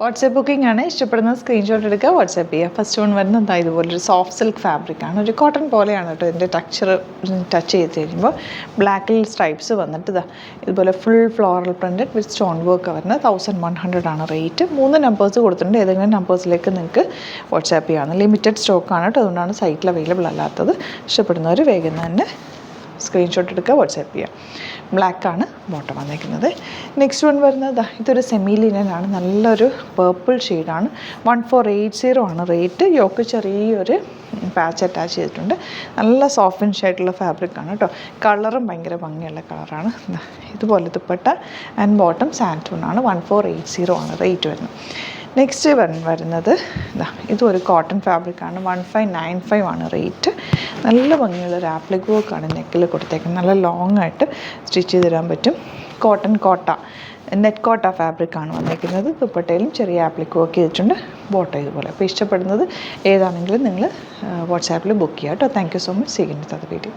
WhatsApp booking ആണ്. ഇഷ്ടപ്പെടുന്ന screenshot എടുക്കുക, വാട്സാപ്പ് ചെയ്യുക. ഫസ്റ്റ് വൺ വരുന്നത് ഇതുപോലൊരു സോഫ്റ്റ് സിൽക്ക് ഫാബ്രിക്കാണ്. ഒരു കോട്ടൺ പോലെയാണ് കേട്ടോ ഇതിൻ്റെ ടെക്സ്ചർ. ടച്ച് ചെയ്ത് കഴിയുമ്പോൾ ബ്ലാക്കിൽ സ്ട്രൈപ്സ് വന്നിട്ട് ഇതുപോലെ ഫുൾ ഫ്ലോറൽ പ്രിൻറ്റഡ് വിത്ത് സ്റ്റോൺ വർക്ക് വരുന്നത് 1100 ആണ് റേറ്റ്. 3 നമ്പേഴ്സ് കൊടുത്തിട്ടുണ്ട്. ഏതെങ്കിലും നമ്പേഴ്സിലേക്ക് നിങ്ങൾക്ക് വാട്സാപ്പ് ചെയ്യാവുന്ന ലിമിറ്റഡ് സ്റ്റോക്കാണ് കേട്ടോ. അതുകൊണ്ടാണ് സൈറ്റിൽ അവൈലബിൾ അല്ലാത്തത്. ഇഷ്ടപ്പെടുന്നവർ വേഗം തന്നെ സ്ക്രീൻഷോട്ട് എടുക്കുക, വാട്സാപ്പ് ചെയ്യുക. ബ്ലാക്കാണ് ബോട്ടം വന്നിരിക്കുന്നത്. നെക്സ്റ്റ് വൺ വരുന്നത് ഇതൊരു സെമി ലിനനാണ്. നല്ലൊരു പേർപ്പിൾ ഷെയ്ഡാണ്. 1480 ആണ് റേറ്റ്. യോക്ക് ചെറിയൊരു പാച്ച് അറ്റാച്ച് ചെയ്തിട്ടുണ്ട്. നല്ല സോഫ്റ്റ് ഫിനിഷ് ആയിട്ടുള്ള ഫാബ്രിക്കാണ് കേട്ടോ. കളറും ഭയങ്കര ഭംഗിയുള്ള കളറാണ്. ഇതുപോലെ ദുപ്പട്ട ആൻഡ് ബോട്ടം സാൻറ്റൂൺ ആണ്. 1480 ആണ് റേറ്റ് വരുന്നത്. നെക്സ്റ്റ് വരുന്നത് ഇതും ഒരു കോട്ടൺ ഫാബ്രിക്കാണ്. 1595 ആണ് റേറ്റ്. നല്ല ഭംഗിയുള്ളൊരു ആപ്ലിക് വർക്കാണ് നെക്കിൽ കൊടുത്തേക്കുന്നത്. നല്ല ലോങ് ആയിട്ട് സ്റ്റിച്ച് ചെയ്ത് തരാൻ പറ്റും. നെറ്റ് കോട്ട ഫാബ്രിക്കാണ് വന്നിരിക്കുന്നത്. ദുപ്പട്ടയിലും ചെറിയ ആപ്ലിക് വർക്ക് ചെയ്തിട്ടുണ്ട്. ബോട്ടം ഇതുപോലെ. അപ്പോൾ ഇഷ്ടപ്പെടുന്നത് ഏതാണെങ്കിലും നിങ്ങൾ വാട്സാപ്പിൽ ബുക്ക് ചെയ്യുക കേട്ടോ. Thank you so much. See you in the video.